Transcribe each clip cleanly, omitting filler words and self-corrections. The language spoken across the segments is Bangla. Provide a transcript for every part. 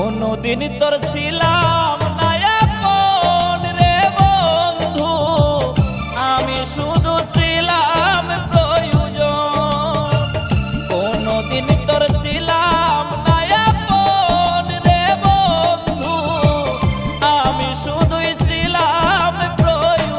কোনদিন তোর ছিলাম না আপন রে বন্ধু, আমি শুধু ছিলাম প্রয়োজন। কোনদিন তোর ছিলাম না আপন রে বন্ধু, আমি শুধুই ছিলাম প্রয়োজন।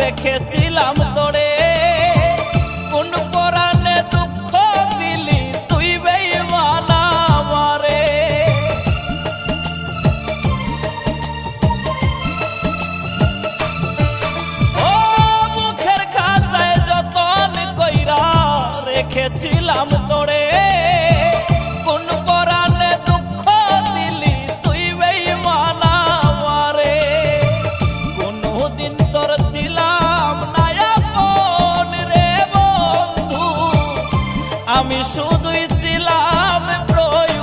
রেখেছিলাম তোরে কোন পরাণে দুঃখ দিলি তুই বেঈমান আমারে। ও মুখের খাঁচায় যতন কইরা রেখেছিলাম তোরে, কোন পরাণে দুঃখ দিলি তুই বেঈমান আমারে। কোনদিন তোর ছিলাম না আপন রে বন্ধু, আমি শুধুই ছিলাম প্রয়োজন।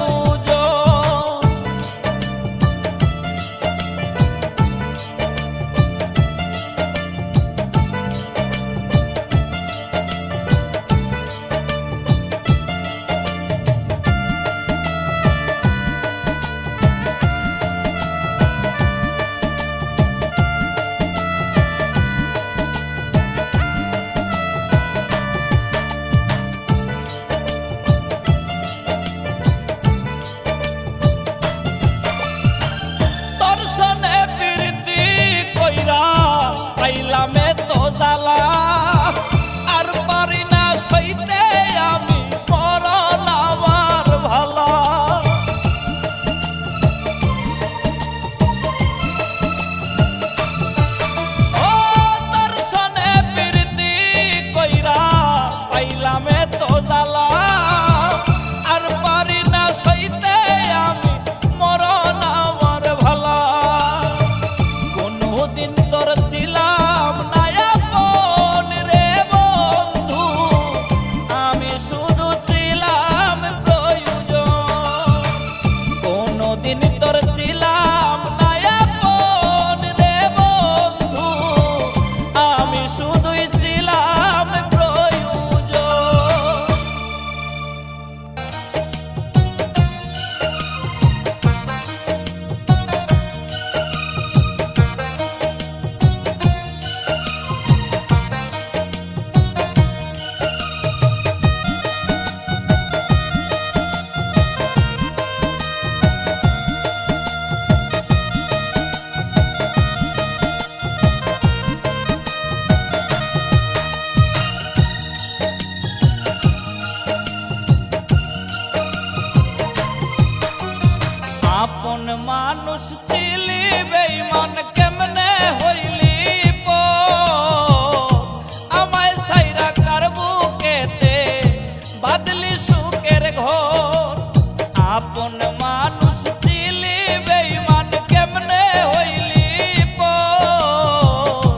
পাইলামে তো জ্বালা আর পারি না সইতে আমি মরণ আমার ভালা। ও দর্শনে প্রীতি কইরা পাইলামে তো জ্বালা আর পারি না সইতে আমি মরণ আমার ভালা। কোনদিন তোর ছিলাম না আপন রে বন্ধু, আমি শুধু ছিলাম প্রয়োজন। কোনদিন তোর ছিলাম না আপন রে বন্ধু, আমি শুধুই ছিলাম প্রয়োজন। আপন মানুষ ছিলি বেঈমান কেমনে হইলি পর, আমায় ছাইরা কার বুকেতে বাদলি সুখের ঘর। আপন মানুষ ছিলি বেঈমান কেমনে হইলি পর,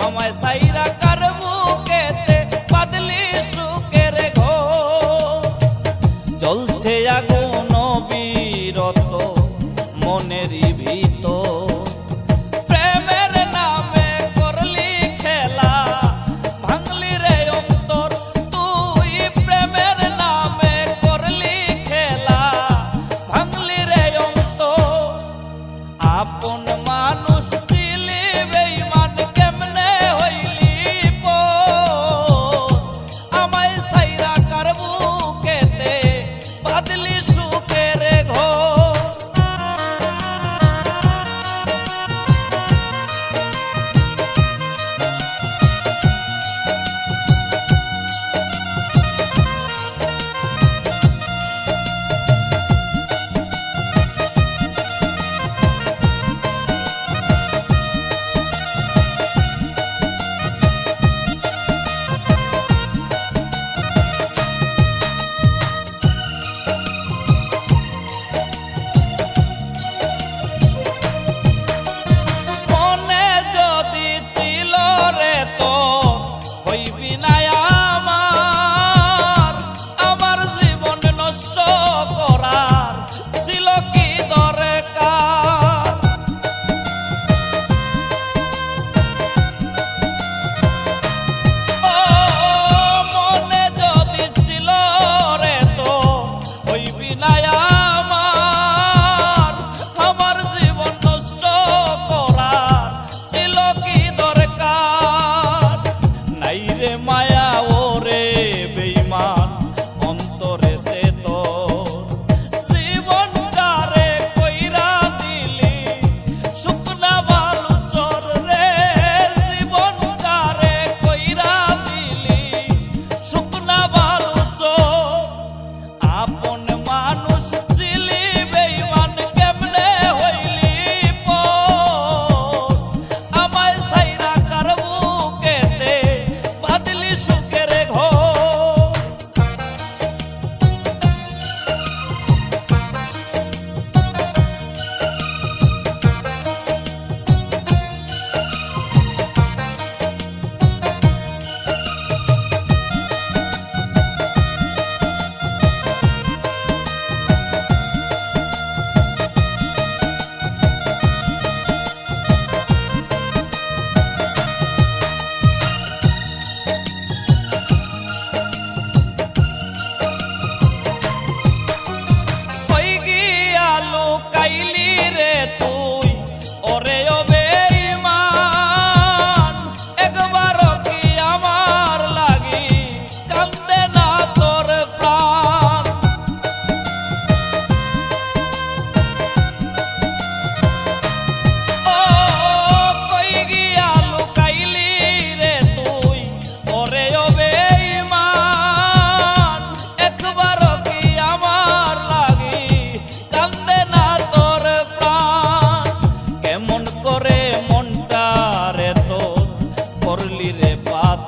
আমায় ছাইরা কার বুকেতে বাদলি সুখের ঘর। জ্বলছে আগুন বিরত মনেরই ভিতর, প্রেমের নামে করলি খেলা ভাঙলি রে অন্তর। তুই প্রেমের নামে করলি খেলা ভাঙলি রে অন্তর। আপন মানুষ ছিলি বেঈমান কেমনে হইলি পর,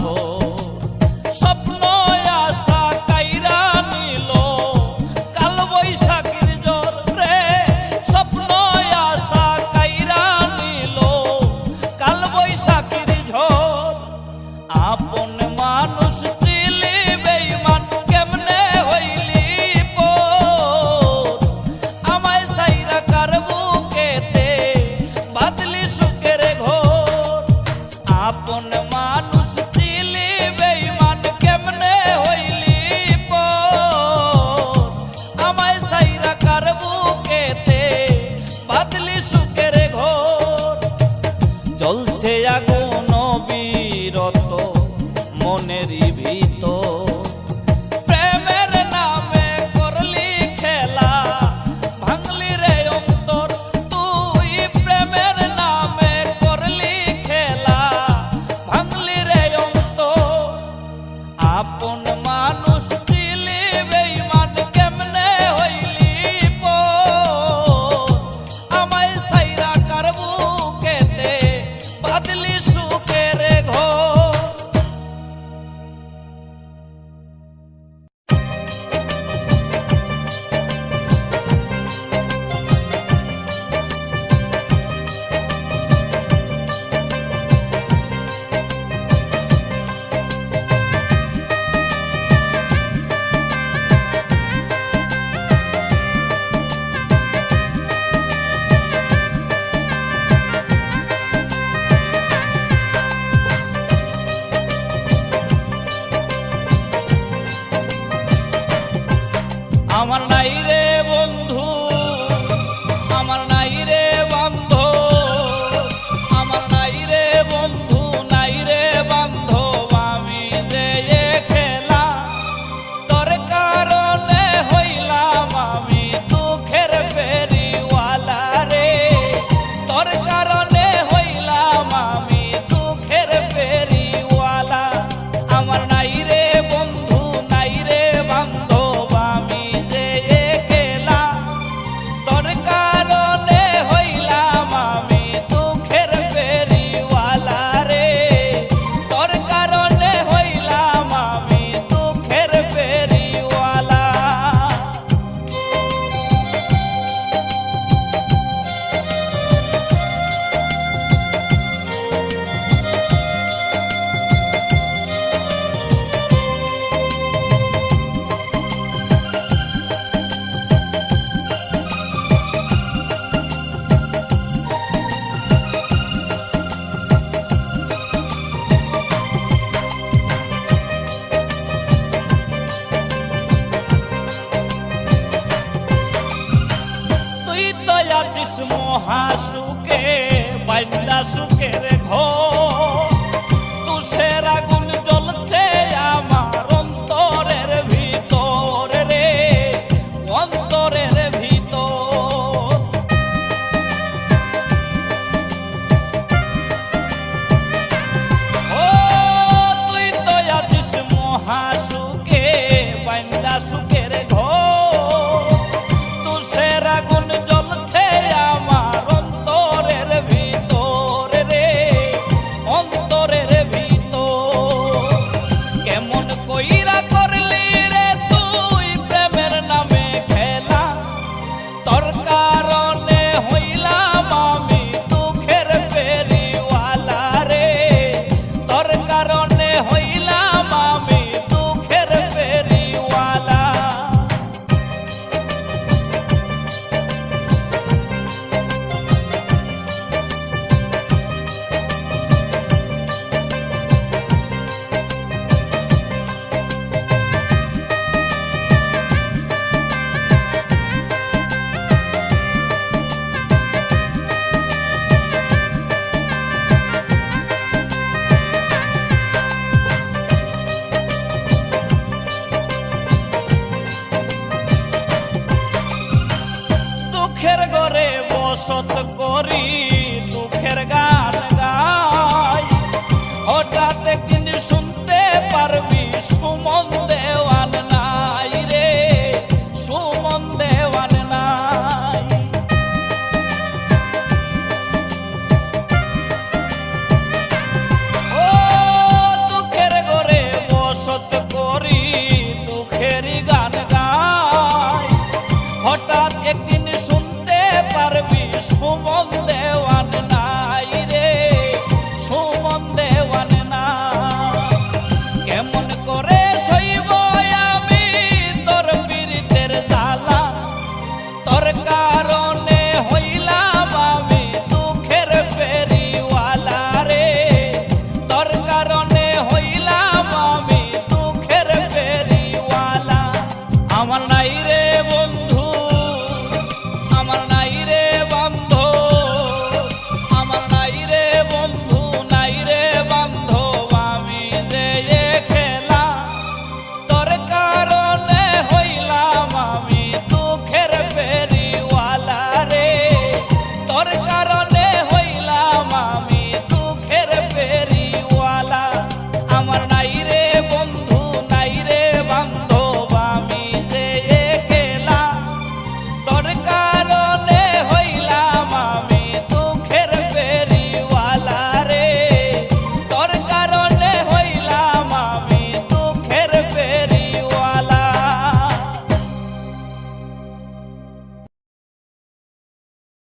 পাথর স্বপ্ন আশা কাইরা নিল কাল বৈশাখীর ঝড় রে স্বপ্ন আশা কাইরা নিল কাল বৈশাখীর ঝড় আপন মানুষ চিলি বেঈমান কেমনে হইলি পর আমায় সাইরা কার বুকেতে বাদলি সুখের ঘর আপন মানুষ চিলি বেঈমান কেমনে হইলি পর আমায় সাইরা কার বুকেতে বাদলি সুখের ঘর জ্বলছে আগুন বিরত মনেরই ভিতর প্রেমের নামে করলি খেলা ভাঙলি রে অন্তর তুই প্রেমের নামে করলি খেলা ভাঙলি রে অন্তর আপন মানুষ চিলি বেঈমান কেমনে হইলি পর আমায় সাইরা কার বুকেতে বাদলি সুখের ঘর আমার নাই রে বন্ধু আমার নাই রে বান্ধব আমার নাই রে বন্ধু নাই রে বান্ধব আমি যে খেলা তোর কারণে হইলাম আমি দুঃখের ফেরিওয়ালা রে তোর কারণে হইলাম আমি দুঃখের ফেরিওয়ালা আমার নাই রে বন্ধু নাই রে বান্ধব আমি যে খেলা তোর কারণে হইলাম আমি দুঃখের ফেরিওয়ালা রে তোর কারণে হইলাম আমি দুঃখের ফেরিওয়ালা তুই তো আছিস মহাসুখে